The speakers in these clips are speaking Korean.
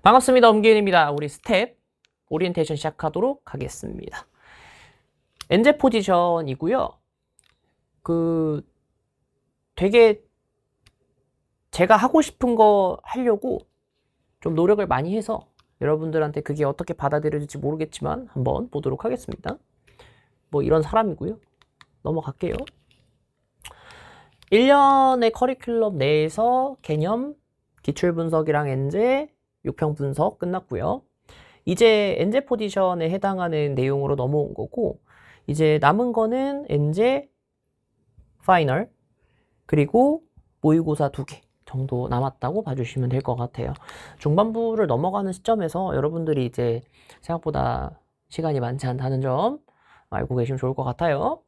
반갑습니다. 엄기훈입니다. 우리 스텝 오리엔테이션 시작하도록 하겠습니다. 엔제 포지션이고요. 되게 제가 하고 싶은 거 하려고 좀 노력을 많이 해서 여러분들한테 그게 어떻게 받아들여질지 모르겠지만 한번 보도록 하겠습니다. 뭐 이런 사람이고요. 넘어갈게요. 1년의 커리큘럼 내에서 개념, 기출분석이랑 엔제, 6평 분석 끝났고요. 이제 엔제 포지션에 해당하는 내용으로 넘어온 거고, 이제 남은 거는 엔제, 파이널, 그리고 모의고사 2개 정도 남았다고 봐주시면 될 것 같아요. 중반부를 넘어가는 시점에서 여러분들이 이제 생각보다 시간이 많지 않다는 점 알고 계시면 좋을 것 같아요.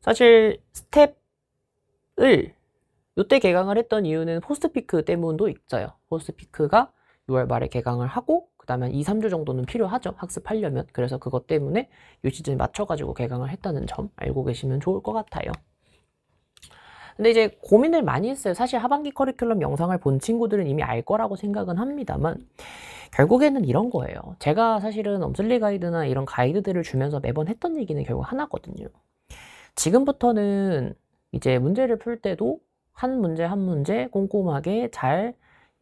사실 스텝을 이때 개강을 했던 이유는 포스트피크 때문도 있어요. 포스트피크가 6월 말에 개강을 하고 그 다음에 2, 3주 정도는 필요하죠. 학습하려면. 그래서 그것 때문에 이 시즌에 맞춰가지고 개강을 했다는 점 알고 계시면 좋을 것 같아요. 근데 이제 고민을 많이 했어요. 사실 하반기 커리큘럼 영상을 본 친구들은 이미 알 거라고 생각은 합니다만 결국에는 이런 거예요. 제가 사실은 엄슬리 가이드나 이런 가이드들을 주면서 매번 했던 얘기는 결국 하나거든요. 지금부터는 이제 문제를 풀 때도 한 문제 한 문제 꼼꼼하게 잘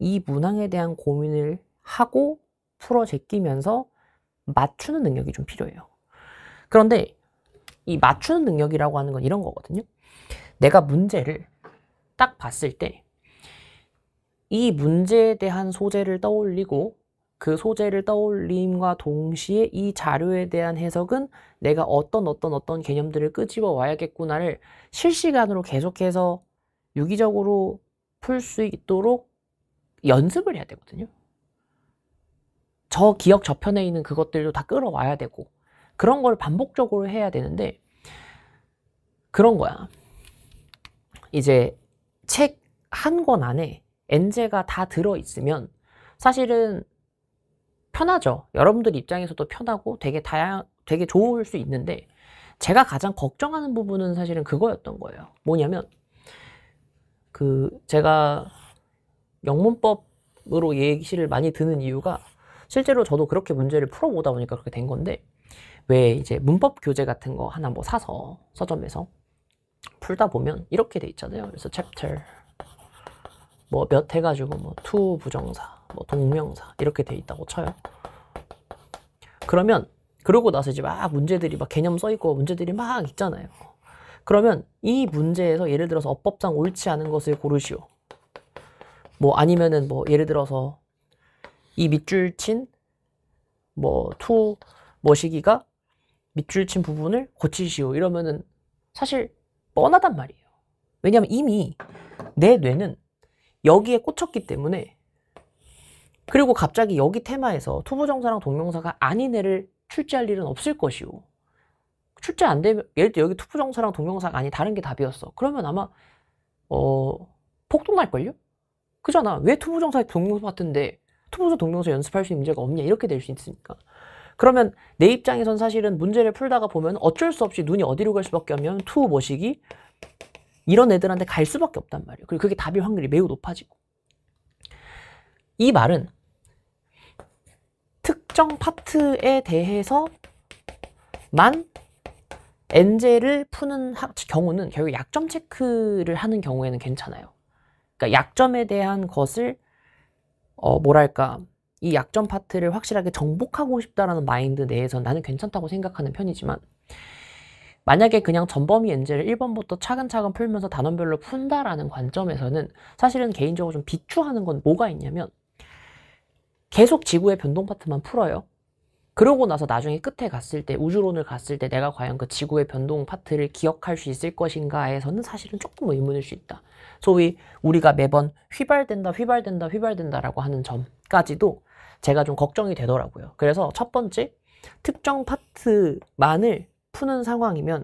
이 문항에 대한 고민을 하고 풀어 제끼면서 맞추는 능력이 좀 필요해요. 그런데 이 맞추는 능력이라고 하는 건 이런 거거든요. 내가 문제를 딱 봤을 때 이 문제에 대한 소재를 떠올리고 그 소재를 떠올림과 동시에 이 자료에 대한 해석은 내가 어떤 개념들을 끄집어 와야겠구나를 실시간으로 계속해서 유기적으로 풀 수 있도록 연습을 해야 되거든요. 저 기억 저편에 있는 그것들도 다 끌어와야 되고 그런 걸 반복적으로 해야 되는데 그런 거야. 이제 책 한 권 안에 엔제가 다 들어있으면 사실은 편하죠. 여러분들 입장에서도 편하고 되게 좋을 수 있는데 제가 가장 걱정하는 부분은 사실은 그거였던 거예요. 뭐냐면 제가 영문법으로 예시를 많이 드는 이유가 실제로 저도 그렇게 문제를 풀어보다 보니까 그렇게 된 건데 왜 이제 문법 교재 같은 거 하나 뭐 사서 서점에서 풀다 보면 이렇게 돼 있잖아요. 그래서 챕터 뭐 몇 해가지고 뭐 to 부정사, 뭐 동명사 이렇게 돼 있다고 쳐요. 그러면 그러고 나서 이제 막 문제들이 막 개념 써 있고 문제들이 막 있잖아요. 그러면 이 문제에서 예를 들어서 어법상 옳지 않은 것을 고르시오. 뭐 아니면은 뭐 예를 들어서 이 밑줄 친 뭐 to 뭐시기가 밑줄 친 부분을 고치시오. 이러면은 사실 뻔하단 말이에요. 왜냐면 이미 내 뇌는 여기에 꽂혔기 때문에 그리고 갑자기 여기 테마에서 투부정사랑 동명사가 아닌 애를 출제할 일은 없을 것이오. 출제 안 되면 예를 들어 여기 투부정사랑 동명사가 아닌 다른 게 답이었어. 그러면 아마 폭동날걸요? 그잖아. 왜 투부정사에 동명사 같은데 투부정사 동명사 연습할 수 있는 문제가 없냐 이렇게 될 수 있으니까. 그러면 내 입장에선 사실은 문제를 풀다가 보면 어쩔 수 없이 눈이 어디로 갈 수밖에 없냐면 투 뭐시기 이런 애들한테 갈 수밖에 없단 말이에요. 그리고 그게 답일 확률이 매우 높아지고. 이 말은 특정 파트에 대해서만 엔제를 푸는 경우는 결국 약점 체크를 하는 경우에는 괜찮아요. 그러니까 약점에 대한 것을 이 약점 파트를 확실하게 정복하고 싶다라는 마인드 내에서 나는 괜찮다고 생각하는 편이지만 만약에 그냥 전범위 엔제를 1번부터 차근차근 풀면서 단원별로 푼다라는 관점에서는 사실은 개인적으로 좀 비추하는 건 뭐가 있냐면 계속 지구의 변동 파트만 풀어요. 그러고 나서 나중에 끝에 갔을 때 우주론을 갔을 때 내가 과연 그 지구의 변동 파트를 기억할 수 있을 것인가에서는 사실은 조금 의문일 수 있다. 소위 우리가 매번 휘발된다라고 하는 점까지도 제가 좀 걱정이 되더라고요. 그래서 첫 번째 특정 파트만을 푸는 상황이면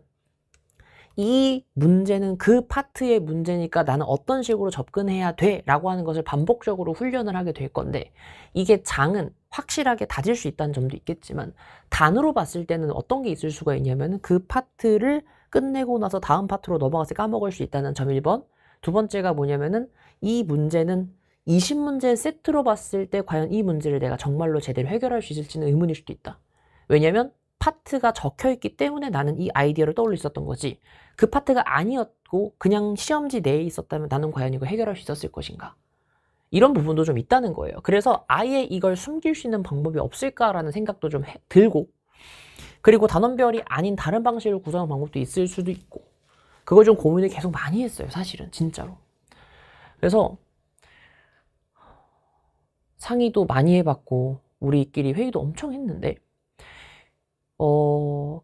이 문제는 그 파트의 문제니까 나는 어떤 식으로 접근해야 돼 라고 하는 것을 반복적으로 훈련을 하게 될 건데 이게 장은 확실하게 다질 수 있다는 점도 있겠지만 단으로 봤을 때는 어떤 게 있을 수가 있냐면 그 파트를 끝내고 나서 다음 파트로 넘어가서 까먹을 수 있다는 점 1번. 두 번째가 뭐냐면은 이 문제는 20문제 세트로 봤을 때 과연 이 문제를 내가 정말로 제대로 해결할 수 있을지는 의문일 수도 있다. 왜냐면 파트가 적혀있기 때문에 나는 이 아이디어를 떠올릴 수 있었던 거지. 그 파트가 아니었고 그냥 시험지 내에 있었다면 나는 과연 이거 해결할 수 있었을 것인가. 이런 부분도 좀 있다는 거예요. 그래서 아예 이걸 숨길 수 있는 방법이 없을까라는 생각도 좀 들고, 그리고 단원별이 아닌 다른 방식으로 구성하는 방법도 있을 수도 있고, 그걸 좀 고민을 계속 많이 했어요. 사실은 진짜로. 그래서 상의도 많이 해봤고 우리끼리 회의도 엄청 했는데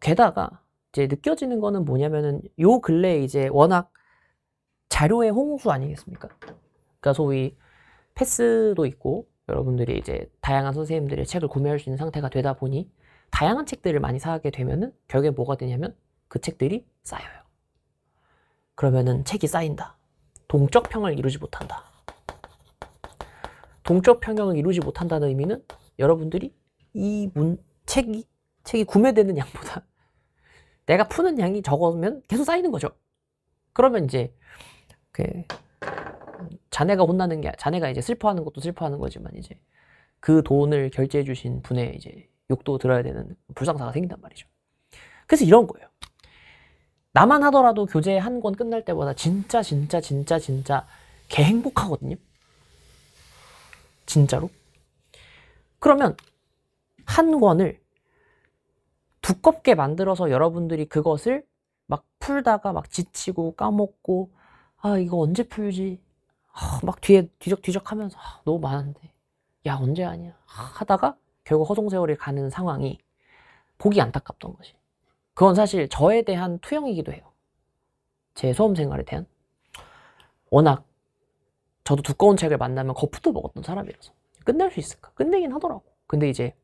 게다가 이제 느껴지는 거는 뭐냐면은 요 근래에 이제 워낙 자료의 홍수 아니겠습니까? 그러니까 소위 패스도 있고 여러분들이 이제 다양한 선생님들의 책을 구매할 수 있는 상태가 되다 보니 다양한 책들을 많이 사게 되면은 결국에 뭐가 되냐면 그 책들이 쌓여요. 그러면은 책이 쌓인다. 동적 평을 이루지 못한다. 동적 평형을 이루지 못한다는 의미는 여러분들이 이 책이 구매되는 양보다 내가 푸는 양이 적으면 계속 쌓이는 거죠. 그러면 이제 자네가 혼나는 게, 자네가 이제 슬퍼하는 것도 슬퍼하는 거지만 이제 그 돈을 결제해 주신 분의 이제 욕도 들어야 되는 불상사가 생긴단 말이죠. 그래서 이런 거예요. 나만 하더라도 교재 한 권 끝날 때보다 진짜 개 행복하거든요. 진짜로. 그러면 한 권을 두껍게 만들어서 여러분들이 그것을 막 풀다가 막 지치고 까먹고, 아 이거 언제 풀지, 막 뒤에 뒤적뒤적 하면서 너무 많은데 야 언제 하냐 하다가 결국 허송세월이 가는 상황이 보기 안타깝던 것이, 그건 사실 저에 대한 투영이기도 해요. 제 수험 생활에 대한. 워낙 저도 두꺼운 책을 만나면 거푸도 먹었던 사람이라서 끝낼 수 있을까? 끝내긴 하더라고. 근데 이제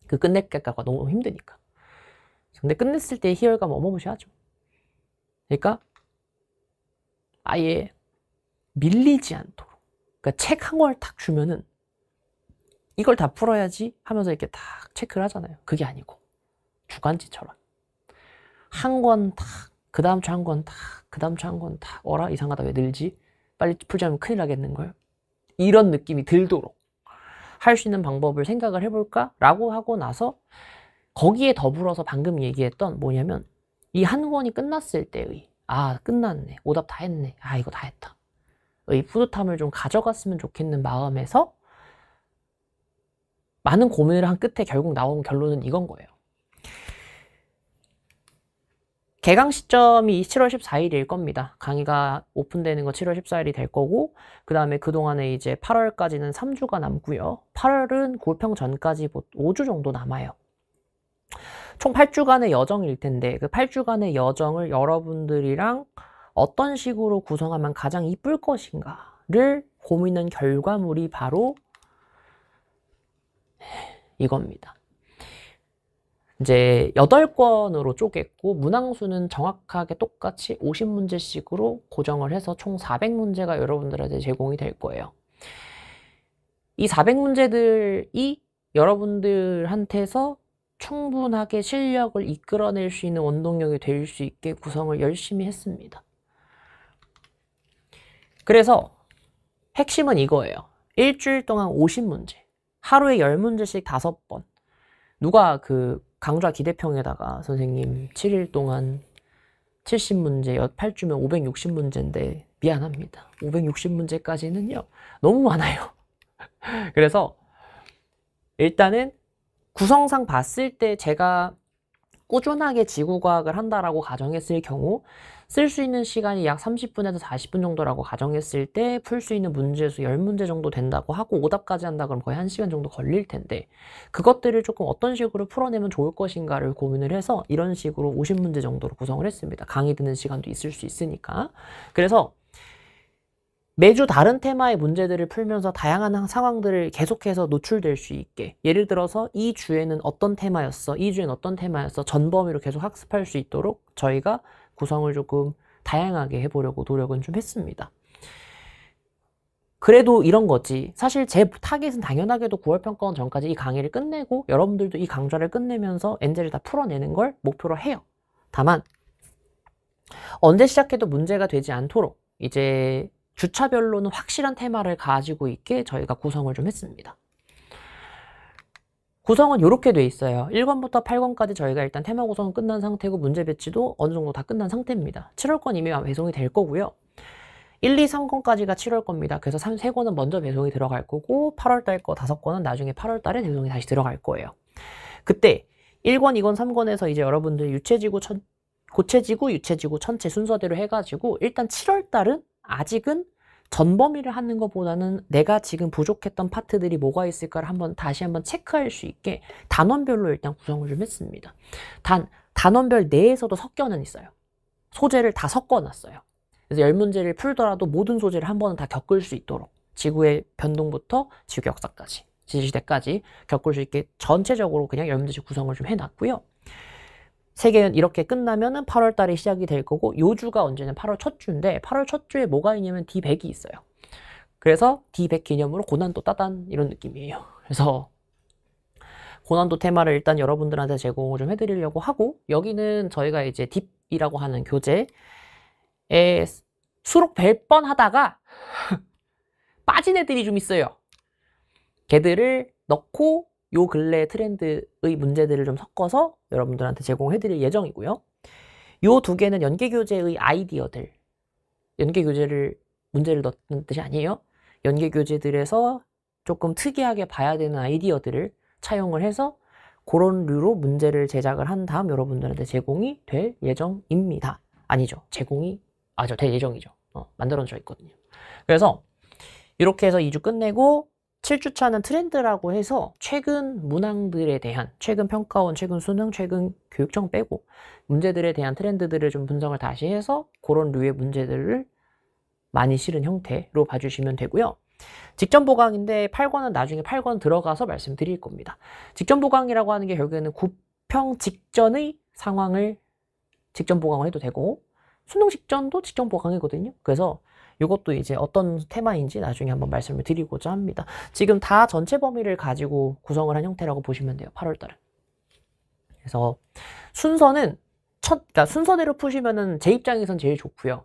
그 끝내기가 너무 힘드니까. 근데 끝냈을 때의 희열감 어마무시하죠. 그러니까 아예 밀리지 않도록, 그러니까 책 한 권을 탁 주면은 이걸 다 풀어야지 하면서 이렇게 탁 체크를 하잖아요. 그게 아니고 주간지처럼 한 권 탁, 그 다음 주 한 권 탁, 그 다음 주 한 권 탁, 어라 이상하다 왜 늘지? 빨리 풀지 않으면 큰일 나겠는걸? 이런 느낌이 들도록 할 수 있는 방법을 생각을 해볼까? 라고 하고 나서 거기에 더불어서 방금 얘기했던 뭐냐면 이 한 권이 끝났을 때의 아 끝났네, 오답 다 했네, 아 이거 다 했다 의 뿌듯함을 좀 가져갔으면 좋겠는 마음에서 많은 고민을 한 끝에 결국 나온 결론은 이건 거예요. 개강 시점이 7월 14일일 겁니다. 강의가 오픈되는 거 7월 14일이 될 거고, 그 다음에 그동안에 이제 8월까지는 3주가 남고요. 8월은 고평 전까지 5주 정도 남아요. 총 8주간의 여정일 텐데 그 8주간의 여정을 여러분들이랑 어떤 식으로 구성하면 가장 이쁠 것인가를 고민한 결과물이 바로 이겁니다. 이제 8권으로 쪼갰고 문항수는 정확하게 똑같이 50문제씩으로 고정을 해서 총 400문제가 여러분들한테 제공이 될 거예요. 이 400문제들이 여러분들한테서 충분하게 실력을 이끌어낼 수 있는 원동력이 될 수 있게 구성을 열심히 했습니다. 그래서 핵심은 이거예요. 일주일 동안 50문제, 하루에 10문제씩 5번. 누가 그 강좌 기대평에다가 선생님 7일 동안 70문제, 8주면 560문제인데 미안합니다. 560문제까지는요 너무 많아요. 그래서 일단은 구성상 봤을 때 제가 꾸준하게 지구과학을 한다라고 가정했을 경우 쓸 수 있는 시간이 약 30분에서 40분 정도라고 가정했을 때 풀 수 있는 문제수 10문제 정도 된다고 하고 오답까지 한다 그러면 거의 1시간 정도 걸릴 텐데 그것들을 조금 어떤 식으로 풀어내면 좋을 것인가를 고민을 해서 이런 식으로 50문제 정도로 구성을 했습니다. 강의 듣는 시간도 있을 수 있으니까. 그래서 매주 다른 테마의 문제들을 풀면서 다양한 상황들을 계속해서 노출될 수 있게, 예를 들어서 이 주에는 어떤 테마였어, 이 주에는 어떤 테마였어, 전범위로 계속 학습할 수 있도록 저희가 구성을 조금 다양하게 해보려고 노력은 좀 했습니다. 그래도 이런 거지, 사실 제 타겟은 당연하게도 9월 평가원 전까지 이 강의를 끝내고 여러분들도 이 강좌를 끝내면서 엔젤을 다 풀어내는 걸 목표로 해요. 다만 언제 시작해도 문제가 되지 않도록 이제 주차별로는 확실한 테마를 가지고 있게 저희가 구성을 좀 했습니다. 구성은 이렇게 돼 있어요. 1권부터 8권까지 저희가 일단 테마 구성은 끝난 상태고 문제 배치도 어느 정도 다 끝난 상태입니다. 7월권 이미 배송이 될 거고요. 1, 2, 3권까지가 7월 겁니다. 그래서 3권은 먼저 배송이 들어갈 거고 8월달 거 5권은 나중에 8월달에 배송이 다시 들어갈 거예요. 그때 1권, 2권, 3권에서 이제 여러분들 고체지구, 유체지구, 천체 순서대로 해가지고 일단 7월달은 아직은 전범위를 하는 것보다는 내가 지금 부족했던 파트들이 뭐가 있을까를 다시 한번 체크할 수 있게 단원별로 일단 구성을 좀 했습니다. 단원별 내에서도 섞여는 있어요. 소재를 다 섞어놨어요. 그래서 10문제를 풀더라도 모든 소재를 한 번은 다 겪을 수 있도록 지구의 변동부터 지구 역사까지, 지지시대까지 겪을 수 있게 전체적으로 그냥 10문제씩 구성을 좀 해놨고요. 세계는 이렇게 끝나면은 8월 달에 시작이 될 거고, 요 주가 언제는 8월 첫 주인데, 8월 첫 주에 뭐가 있냐면 D100이 있어요. 그래서 D100 기념으로 고난도 따단 이런 느낌이에요. 그래서 고난도 테마를 일단 여러분들한테 제공을 좀 해드리려고 하고, 여기는 저희가 이제 딥이라고 하는 교재에 수록 100번 하다가 빠진 애들이 좀 있어요. 걔들을 넣고 요 근래 트렌드의 문제들을 좀 섞어서 여러분들한테 제공해드릴 예정이고요. 요 두 개는 연계교재의 아이디어들, 연계교재를 문제를 넣는 뜻이 아니에요. 연계교재들에서 조금 특이하게 봐야 되는 아이디어들을 차용을 해서 그런 류로 문제를 제작을 한 다음 여러분들한테 제공이 될 예정입니다. 아니죠. 될 예정이죠. 만들어져 있거든요. 그래서 이렇게 해서 2주 끝내고 7주차는 트렌드라고 해서 최근 문항들에 대한, 최근 평가원, 최근 수능, 최근 교육청 빼고 문제들에 대한 트렌드들을 좀 분석을 다시 해서 그런 류의 문제들을 많이 실은 형태로 봐주시면 되고요. 직전 보강인데 8권은 나중에 8권 들어가서 말씀드릴 겁니다. 직전 보강이라고 하는 게 결국에는 구평 직전의 상황을 직전 보강을 해도 되고 수능 직전도 직전 보강이거든요. 그래서 이것도 이제 어떤 테마인지 나중에 한번 말씀을 드리고자 합니다. 지금 다 전체 범위를 가지고 구성을 한 형태라고 보시면 돼요. 8월달은. 그래서 순서는 그러니까 순서대로 푸시면은 제 입장에선 제일 좋고요.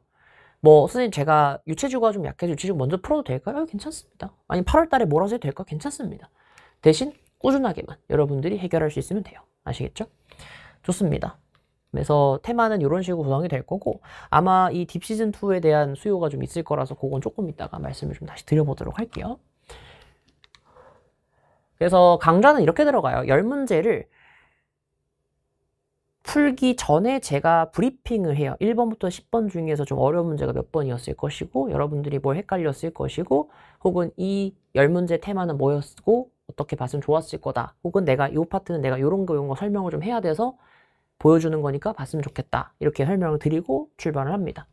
뭐 선생님 제가 유체지구가 좀 약해서 유체지구 먼저 풀어도 될까요? 괜찮습니다. 아니 8월달에 몰아서 해도 될까요? 괜찮습니다. 대신 꾸준하게만 여러분들이 해결할 수 있으면 돼요. 아시겠죠? 좋습니다. 그래서 테마는 이런 식으로 구성이 될 거고 아마 이 딥 시즌2에 대한 수요가 좀 있을 거라서 그건 조금 이따가 말씀을 좀 다시 드려보도록 할게요. 그래서 강좌는 이렇게 들어가요. 10문제를 풀기 전에 제가 브리핑을 해요. 1번부터 10번 중에서 좀 어려운 문제가 몇 번이었을 것이고 여러분들이 뭘 헷갈렸을 것이고 혹은 이 10문제 테마는 뭐였고 어떻게 봤으면 좋았을 거다. 혹은 내가 이 파트는 내가 이런 거 설명을 좀 해야 돼서 보여주는 거니까 봤으면 좋겠다. 이렇게 설명을 드리고 출발을 합니다.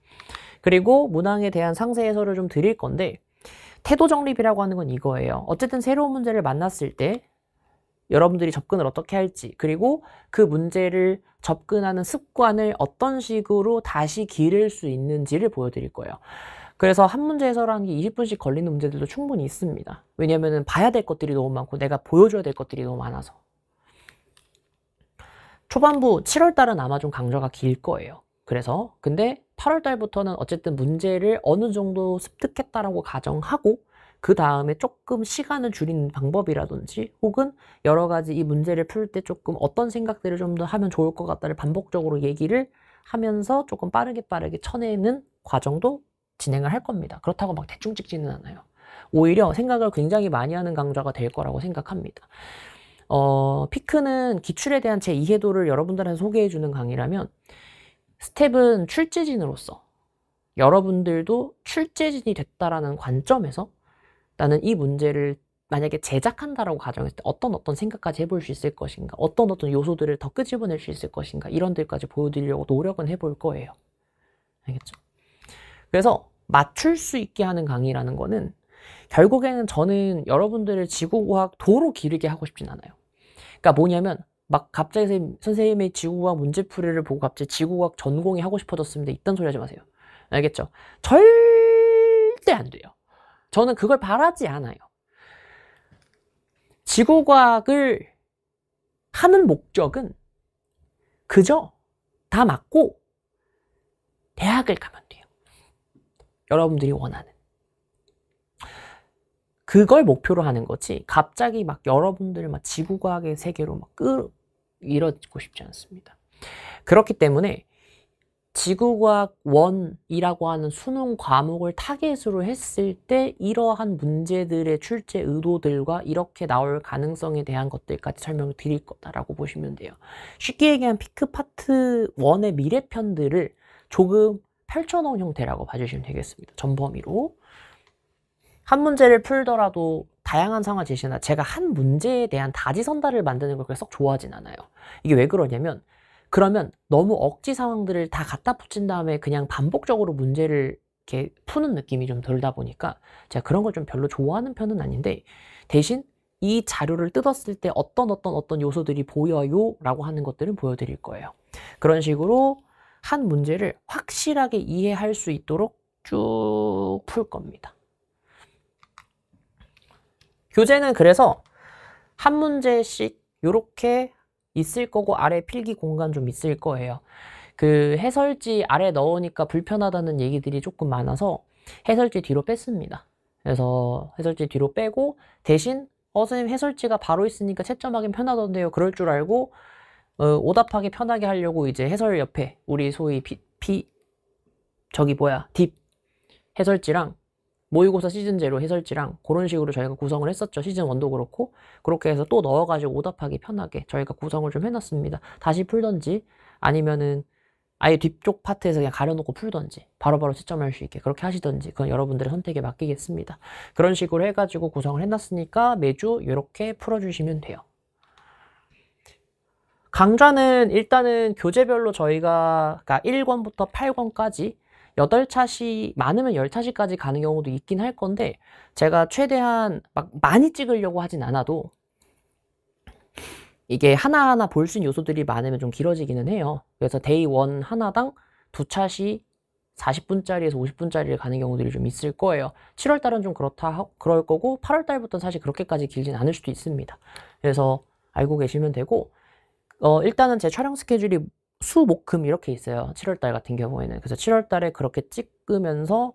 그리고 문항에 대한 상세 해설을 좀 드릴 건데 태도 정립이라고 하는 건 이거예요. 어쨌든 새로운 문제를 만났을 때 여러분들이 접근을 어떻게 할지 그리고 그 문제를 접근하는 습관을 어떤 식으로 다시 기를 수 있는지를 보여드릴 거예요. 그래서 한 문제 해설하는 게 20분씩 걸리는 문제들도 충분히 있습니다. 왜냐면은 봐야 될 것들이 너무 많고 내가 보여줘야 될 것들이 너무 많아서. 초반부 7월달은 아마 좀 강좌가 길 거예요. 그래서 근데 8월달부터는 어쨌든 문제를 어느 정도 습득했다라고 가정하고 그 다음에 조금 시간을 줄이는 방법이라든지 혹은 여러 가지 이 문제를 풀 때 조금 어떤 생각들을 좀 더 하면 좋을 것 같다를 반복적으로 얘기를 하면서 조금 빠르게 쳐내는 과정도 진행을 할 겁니다. 그렇다고 막 대충 찍지는 않아요. 오히려 생각을 굉장히 많이 하는 강좌가 될 거라고 생각합니다. 피크는 기출에 대한 제 이해도를 여러분들한테 소개해주는 강의라면 스텝은 출제진으로서 여러분들도 출제진이 됐다라는 관점에서 나는 이 문제를 만약에 제작한다라고 가정했을 때 어떤 생각까지 해볼 수 있을 것인가 어떤 요소들을 더 끄집어낼 수 있을 것인가 이런 데까지 보여드리려고 노력은 해볼 거예요. 알겠죠? 그래서 맞출 수 있게 하는 강의라는 거는 결국에는 저는 여러분들을 지구과학 도로 기르게 하고 싶진 않아요. 그러니까 뭐냐면 막 갑자기 선생님의 지구과학 문제풀이를 보고 갑자기 지구과학 전공이 하고 싶어졌습니다. 이딴 소리 하지 마세요. 알겠죠? 절대 안 돼요. 저는 그걸 바라지 않아요. 지구과학을 하는 목적은 그저 다 맞고 대학을 가면 돼요. 여러분들이 원하는. 그걸 목표로 하는 거지 갑자기 막 여러분들 막 지구과학의 세계로 막 끌어들이고 싶지 않습니다. 그렇기 때문에 지구과학 1이라고 하는 수능 과목을 타겟으로 했을 때 이러한 문제들의 출제 의도들과 이렇게 나올 가능성에 대한 것들까지 설명을 드릴 거다라고 보시면 돼요. 쉽게 얘기하면 피크 파트 1의 미래편들을 조금 펼쳐놓은 형태라고 봐주시면 되겠습니다. 전범위로. 한 문제를 풀더라도 다양한 상황을 제시한다. 제가 한 문제에 대한 다지선다를 만드는 걸 그렇게 썩 좋아하진 않아요. 이게 왜 그러냐면 그러면 너무 억지 상황들을 다 갖다 붙인 다음에 그냥 반복적으로 문제를 이렇게 푸는 느낌이 좀 들다 보니까 제가 그런 걸 좀 별로 좋아하는 편은 아닌데 대신 이 자료를 뜯었을 때 어떤 요소들이 보여요 라고 하는 것들은 보여드릴 거예요. 그런 식으로 한 문제를 확실하게 이해할 수 있도록 쭉 풀 겁니다. 교재는 그래서 한 문제씩 이렇게 있을 거고 아래 필기 공간 좀 있을 거예요. 그 해설지 아래 넣으니까 불편하다는 얘기들이 조금 많아서 해설지 뒤로 뺐습니다. 그래서 해설지 뒤로 빼고 대신 선생님 해설지가 바로 있으니까 채점하기 편하던데요. 그럴 줄 알고 오답하기 편하게 하려고 이제 해설 옆에 우리 소위 딥 해설지랑 모의고사 시즌 제로 해설지랑 그런 식으로 저희가 구성을 했었죠. 시즌 1도 그렇고 그렇게 해서 또 넣어가지고 오답하기 편하게 저희가 구성을 좀 해놨습니다. 다시 풀던지 아니면은 아예 뒤쪽 파트에서 그냥 가려놓고 풀던지 바로바로 채점할 수 있게 그렇게 하시던지 그건 여러분들의 선택에 맡기겠습니다. 그런 식으로 해가지고 구성을 해놨으니까 매주 이렇게 풀어주시면 돼요. 강좌는 일단은 교재별로 저희가 1권부터 8권까지 8차시, 많으면 10차시까지 가는 경우도 있긴 할 건데 제가 최대한 막 많이 찍으려고 하진 않아도 이게 하나하나 볼 수 있는 요소들이 많으면 좀 길어지기는 해요. 그래서 데이 1 하나당 2차시 40분짜리에서 50분짜리를 가는 경우들이 좀 있을 거예요. 7월달은 좀 그럴 거고 8월달부터는 사실 그렇게까지 길진 않을 수도 있습니다. 그래서 알고 계시면 되고 일단은 제 촬영 스케줄이 수, 목, 금 이렇게 있어요. 7월달 같은 경우에는. 그래서 7월달에 그렇게 찍으면서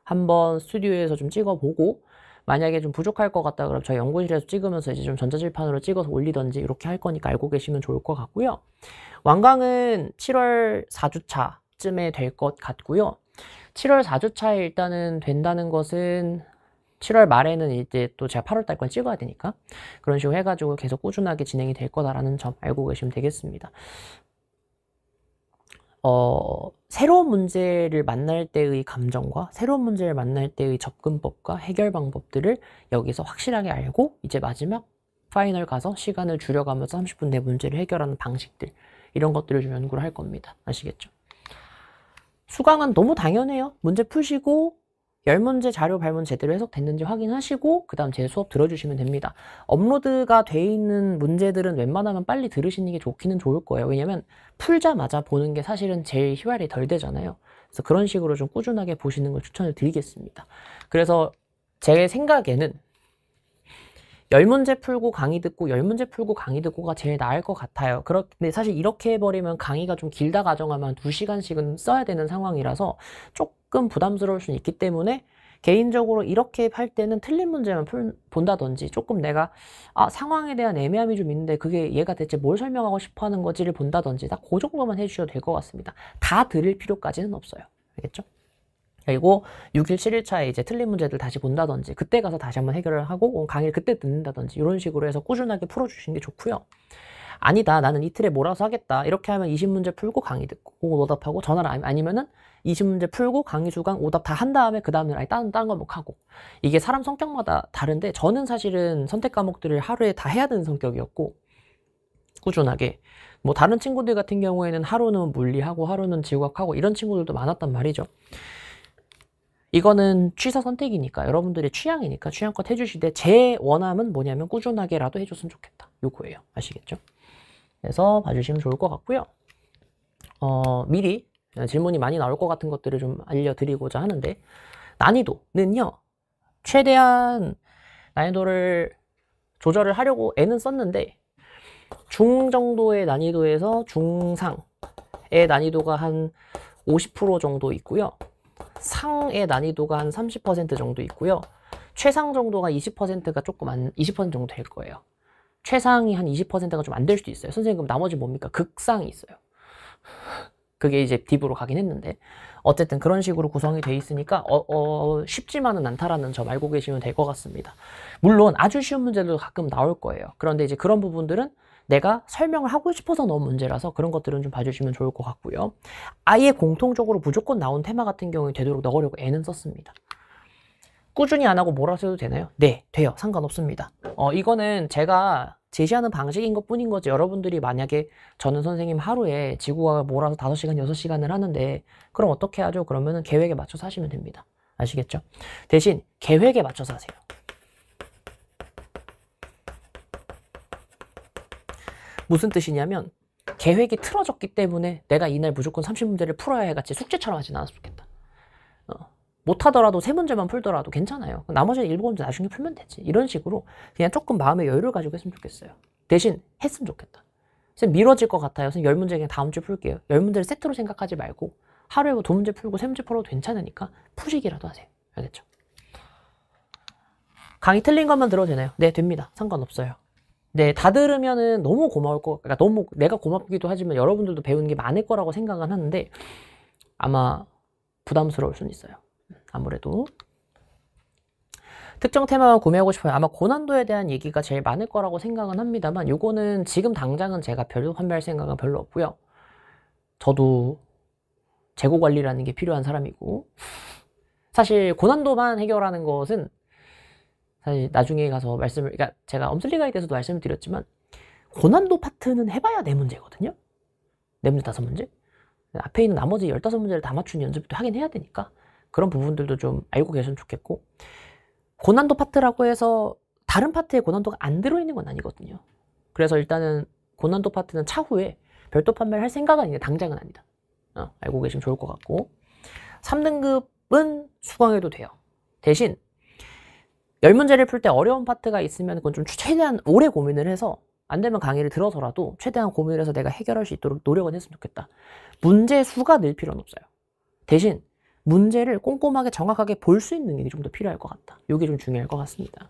한번 스튜디오에서 좀 찍어보고 만약에 좀 부족할 것 같다 그러면 저희 연구실에서 찍으면서 이제 좀 전자질판으로 찍어서 올리던지 이렇게 할 거니까 알고 계시면 좋을 것 같고요. 완강은 7월 4주차쯤에 될 것 같고요. 7월 4주차에 일단은 된다는 것은 7월 말에는 이제 또 제가 8월달 건 찍어야 되니까 그런 식으로 해가지고 계속 꾸준하게 진행이 될 거다라는 점 알고 계시면 되겠습니다. 새로운 문제를 만날 때의 감정과 새로운 문제를 만날 때의 접근법과 해결 방법들을 여기서 확실하게 알고 이제 마지막 파이널 가서 시간을 줄여가면서 30분 내 문제를 해결하는 방식들 이런 것들을 좀 연구를 할 겁니다. 아시겠죠? 수강은 너무 당연해요. 문제 푸시고 10문제 자료 발문 제대로 해석됐는지 확인하시고 그 다음 제 수업 들어주시면 됩니다. 업로드가 돼 있는 문제들은 웬만하면 빨리 들으시는 게 좋기는 좋을 거예요. 왜냐면 풀자마자 보는 게 사실은 제일 희활이 덜 되잖아요. 그래서 그런 식으로 좀 꾸준하게 보시는 걸 추천을 드리겠습니다. 그래서 제 생각에는 10문제 풀고 강의 듣고 10문제 풀고 강의 듣고가 제일 나을 것 같아요. 그런데 사실 이렇게 해버리면 강의가 좀 길다 가정하면 2시간씩은 써야 되는 상황이라서 조금 부담스러울 수는 있기 때문에 개인적으로 이렇게 할 때는 틀린 문제만 본다든지 조금 내가 상황에 대한 애매함이 좀 있는데 그게 얘가 대체 뭘 설명하고 싶어 하는 거지를 본다든지 딱 그 정도만 해주셔도 될 것 같습니다. 다 들을 필요까지는 없어요. 알겠죠? 그리고 6일, 7일차에 이제 틀린 문제들 다시 본다든지 그때 가서 다시 한번 해결을 하고 강의를 그때 듣는다든지 이런 식으로 해서 꾸준하게 풀어주시는 게 좋고요. 아니다 나는 이틀에 몰아서 하겠다 이렇게 하면 20문제 풀고 강의 듣고 오답하고 전화를 아니면은 20문제 풀고 강의 수강 오답 다 한 다음에 그 다음날 아예 다른 과목 하고 이게 사람 성격마다 다른데 저는 사실은 선택 과목들을 하루에 다 해야 되는 성격이었고 꾸준하게 뭐 다른 친구들 같은 경우에는 하루는 물리하고 하루는 지구학하고 이런 친구들도 많았단 말이죠. 이거는 취사 선택이니까 여러분들의 취향이니까 취향껏 해주시되 제 원함은 뭐냐면 꾸준하게라도 해줬으면 좋겠다 요거예요. 아시겠죠? 그래서 봐주시면 좋을 것 같고요. 미리 질문이 많이 나올 것 같은 것들을 좀 알려드리고자 하는데 난이도는요 최대한 난이도를 조절을 하려고 애는 썼는데 중 정도의 난이도에서 중상의 난이도가 한 50% 정도 있고요. 상의 난이도가 한 30% 정도 있고요. 최상 정도가 20%가 조금 20% 정도 될 거예요. 최상이 한 20%가 좀 안 될 수도 있어요. 선생님 그럼 나머지 뭡니까? 극상이 있어요. 그게 이제 딥으로 가긴 했는데 어쨌든 그런 식으로 구성이 돼 있으니까 쉽지만은 않다라는 점 알고 계시면 될 것 같습니다. 물론 아주 쉬운 문제도 가끔 나올 거예요. 그런데 이제 그런 부분들은 내가 설명을 하고 싶어서 넣은 문제라서 그런 것들은 좀 봐주시면 좋을 것 같고요. 아예 공통적으로 무조건 나온 테마 같은 경우에 되도록 넣으려고 애는 썼습니다. 꾸준히 안 하고 몰아서 해도 되나요? 네, 돼요. 상관없습니다. 이거는 제가 제시하는 방식인 것 뿐인 거지. 여러분들이 만약에 저는 선생님 하루에 지구과학을 몰아서 5시간, 6시간을 하는데 그럼 어떻게 하죠? 그러면은 계획에 맞춰서 하시면 됩니다. 아시겠죠? 대신 계획에 맞춰서 하세요. 무슨 뜻이냐면 계획이 틀어졌기 때문에 내가 이날 무조건 30문제를 풀어야 해같이 숙제처럼 하진 않았으면 좋겠다. 못하더라도 3문제만 풀더라도 괜찮아요. 나머지는 7문제 나중에 풀면 되지. 이런 식으로 그냥 조금 마음의 여유를 가지고 했으면 좋겠어요. 대신 했으면 좋겠다. 선생님 미뤄질 것 같아요. 선생님 10문제 그냥 다음 주에 풀게요. 10문제를 세트로 생각하지 말고 하루에 2문제 풀고 3문제 풀어도 괜찮으니까 푸시기라도 하세요. 알겠죠? 강의 틀린 것만 들어도 되나요? 네, 됩니다. 상관없어요. 네, 다 들으면은 너무 고마울 거, 그러니까 너무 내가 고맙기도 하지만 여러분들도 배우는 게 많을 거라고 생각은 하는데 아마 부담스러울 수는 있어요. 아무래도 특정 테마만 구매하고 싶어요. 아마 고난도에 대한 얘기가 제일 많을 거라고 생각은 합니다만 요거는 지금 당장은 제가 별로 판매할 생각은 별로 없고요. 저도 재고 관리라는 게 필요한 사람이고 사실 고난도만 해결하는 것은 사실 나중에 가서 그러니까 제가 엄슬리 가이드에서도 말씀을 드렸지만 고난도 파트는 해봐야 4문제거든요. 4문제, 5문제. 앞에 있는 나머지 15문제를 다 맞추는 연습도 하긴 해야 되니까 그런 부분들도 좀 알고 계시면 좋겠고 고난도 파트라고 해서 다른 파트에 고난도가 안 들어있는 건 아니거든요. 그래서 일단은 고난도 파트는 차후에 별도 판매를 할 생각은 있는데 당장은 아니다. 알고 계시면 좋을 것 같고 3등급은 수강해도 돼요. 대신 10문제를 풀 때 어려운 파트가 있으면 그건 좀 최대한 오래 고민을 해서 안 되면 강의를 들어서라도 최대한 고민을 해서 내가 해결할 수 있도록 노력은 했으면 좋겠다. 문제 수가 늘 필요는 없어요. 대신 문제를 꼼꼼하게 정확하게 볼 수 있는 게 좀 더 필요할 것 같다. 이게 좀 중요할 것 같습니다.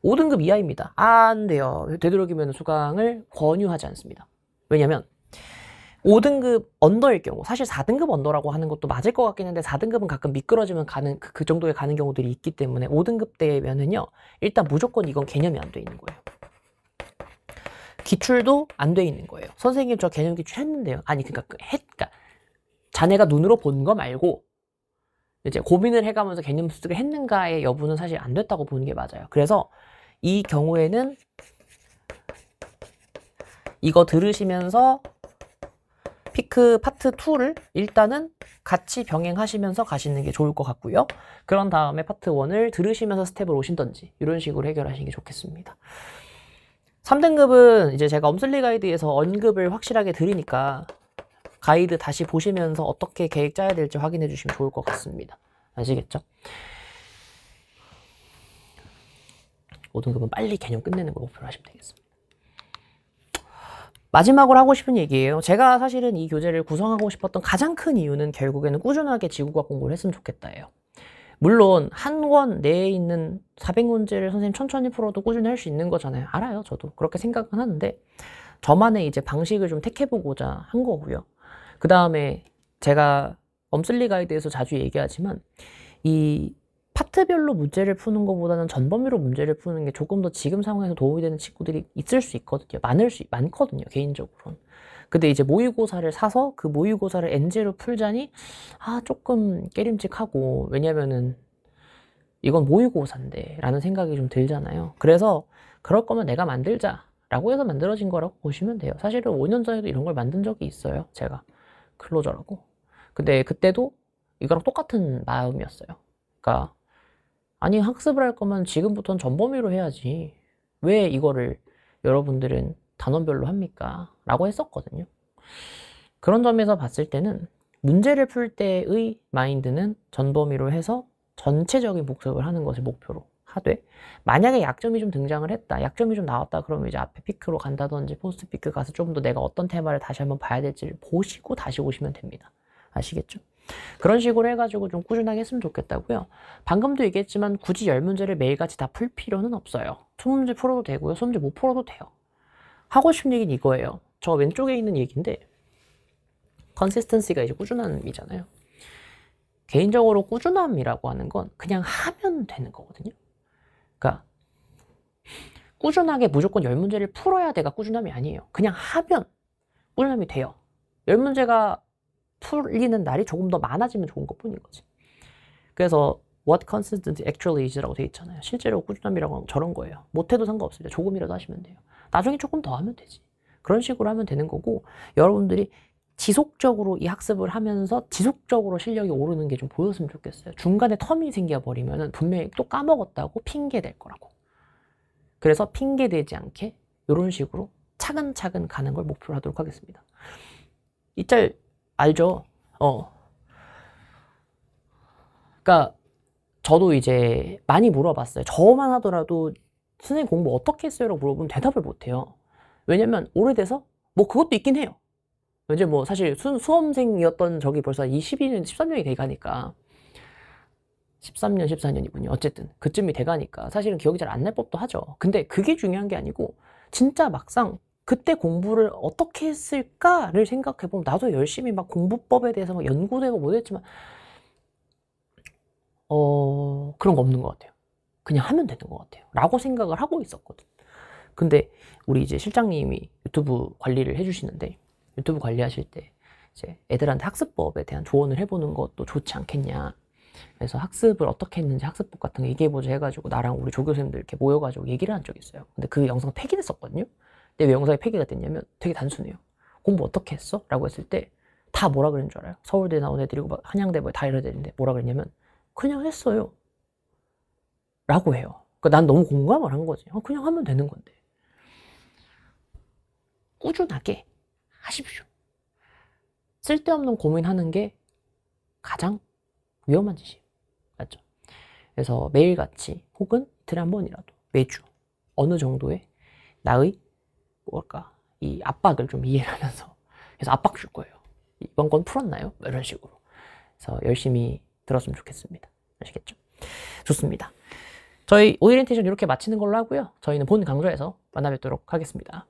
5등급 이하입니다. 안 돼요. 되도록이면 수강을 권유하지 않습니다. 왜냐면 5등급 언더일 경우 사실 4등급 언더라고 하는 것도 맞을 것 같긴 한데 4등급은 가끔 미끄러지면 가는 그 정도에 가는 경우들이 있기 때문에 5등급 때면은요 일단 무조건 이건 개념이 안 돼 있는 거예요. 기출도 안 돼 있는 거예요. 선생님 저 개념 기출 했는데요. 아니 그러니까 자네가 눈으로 본 거 말고 이제 고민을 해가면서 개념 습득을 했는가의 여부는 사실 안 됐다고 보는 게 맞아요. 그래서 이 경우에는 이거 들으시면서 피크 파트 2를 일단은 같이 병행하시면서 가시는 게 좋을 것 같고요. 그런 다음에 파트 1을 들으시면서 스텝을 오신던지 이런 식으로 해결하시는 게 좋겠습니다. 3등급은 이제 제가 엄슬리 가이드에서 언급을 확실하게 드리니까 가이드 다시 보시면서 어떻게 계획 짜야 될지 확인해 주시면 좋을 것 같습니다. 아시겠죠? 5등급은 빨리 개념 끝내는 걸 목표로 하시면 되겠습니다. 마지막으로 하고 싶은 얘기예요. 제가 사실은 이 교재를 구성하고 싶었던 가장 큰 이유는 결국에는 꾸준하게 지구과학 공부를 했으면 좋겠다예요. 물론 한 권 내에 있는 400문제를 선생님 천천히 풀어도 꾸준히 할 수 있는 거잖아요. 알아요. 저도 그렇게 생각은 하는데 저만의 이제 방식을 좀 택해보고자 한 거고요. 그 다음에 제가 엄슬리 가이드에서 자주 얘기하지만 이 파트별로 문제를 푸는 것보다는 전범위로 문제를 푸는 게 조금 더 지금 상황에서 도움이 되는 친구들이 있을 수 있거든요. 많거든요. 개인적으로는. 근데 이제 모의고사를 사서 그 모의고사를 NG로 풀자니 조금 깨림칙하고 왜냐면은 이건 모의고사인데 라는 생각이 좀 들잖아요. 그래서 그럴 거면 내가 만들자 라고 해서 만들어진 거라고 보시면 돼요. 사실은 5년 전에도 이런 걸 만든 적이 있어요. 제가 클로저라고. 근데 그때도 이거랑 똑같은 마음이었어요. 그러니까 아니 학습을 할 거면 지금부터는 전범위로 해야지 왜 이거를 여러분들은 단원별로 합니까? 라고 했었거든요. 그런 점에서 봤을 때는 문제를 풀 때의 마인드는 전범위로 해서 전체적인 복습을 하는 것을 목표로 하되 만약에 약점이 좀 등장을 했다, 약점이 좀 나왔다 그러면 이제 앞에 피크로 간다든지 포스트 피크 가서 좀 더 내가 어떤 테마를 다시 한번 봐야 될지를 보시고 다시 오시면 됩니다. 아시겠죠? 그런 식으로 해가지고 좀 꾸준하게 했으면 좋겠다고요. 방금도 얘기했지만 굳이 10문제를 매일같이 다 풀 필요는 없어요. 20문제 풀어도 되고요. 20문제 못 풀어도 돼요. 하고 싶은 얘기는 이거예요. 저 왼쪽에 있는 얘기인데 컨시스턴시가 이제 꾸준함이잖아요. 개인적으로 꾸준함이라고 하는 건 그냥 하면 되는 거거든요. 그러니까 꾸준하게 무조건 10문제를 풀어야 돼가 꾸준함이 아니에요. 그냥 하면 꾸준함이 돼요. 10문제가 풀리는 날이 조금 더 많아지면 좋은 것 뿐인 거지. 그래서 what consistency actually is라고 되어 있잖아요. 실제로 꾸준함이라고 하면 저런 거예요. 못해도 상관없습니다. 조금이라도 하시면 돼요. 나중에 조금 더 하면 되지. 그런 식으로 하면 되는 거고, 여러분들이 지속적으로 이 학습을 하면서 지속적으로 실력이 오르는 게 좀 보였으면 좋겠어요. 중간에 텀이 생겨버리면 분명히 또 까먹었다고 핑계 될 거라고. 그래서 핑계 되지 않게 이런 식으로 차근차근 가는 걸 목표로 하도록 하겠습니다. 이 짤 알죠? 그러니까 저도 이제 많이 물어봤어요. 저만 하더라도 선생님 공부 어떻게 했어요? 라고 물어보면 대답을 못해요. 왜냐면 오래돼서 뭐 그것도 있긴 해요. 이제 뭐 사실 수험생이었던 적이 벌써 12년, 13년이 돼가니까 13년, 14년이군요. 어쨌든 그쯤이 돼가니까 사실은 기억이 잘 안 날 법도 하죠. 근데 그게 중요한 게 아니고 진짜 막상 그때 공부를 어떻게 했을까를 생각해보면 나도 열심히 막 공부법에 대해서 막 연구도 해보고 뭐 했지만 그런 거 없는 것 같아요. 그냥 하면 되는 것 같아요. 라고 생각을 하고 있었거든. 근데 우리 이제 실장님이 유튜브 관리를 해주시는데 유튜브 관리하실 때 이제 애들한테 학습법에 대한 조언을 해보는 것도 좋지 않겠냐. 그래서 학습을 어떻게 했는지 학습법 같은 거 얘기해보자 해가지고 나랑 우리 조교생들 이렇게 모여가지고 얘기를 한 적이 있어요. 근데 그 영상 폐기됐었거든요. 근데 왜 영상이 폐기가 됐냐면 되게 단순해요. 공부 어떻게 했어? 라고 했을 때 다 뭐라 그랬는 줄 알아요? 서울대 나온 애들이고 막 한양대 뭐 다 이런 애들인데 뭐라 그랬냐면 그냥 했어요. 라고 해요. 그러니까 난 너무 공감을 한 거지. 그냥 하면 되는 건데. 꾸준하게 하십시오. 쓸데없는 고민하는 게 가장 위험한 짓이에요. 맞죠? 그래서 매일같이 혹은 이틀에 한 번이라도 매주 어느 정도의 나의 뭐랄까 이 압박을 좀 이해를 하면서 그래서 압박 줄 거예요. 이번 건 풀었나요? 이런 식으로. 그래서 열심히 들었으면 좋겠습니다. 아시겠죠? 좋습니다. 저희 오리엔테이션 이렇게 마치는 걸로 하고요. 저희는 본 강좌에서 만나 뵙도록 하겠습니다.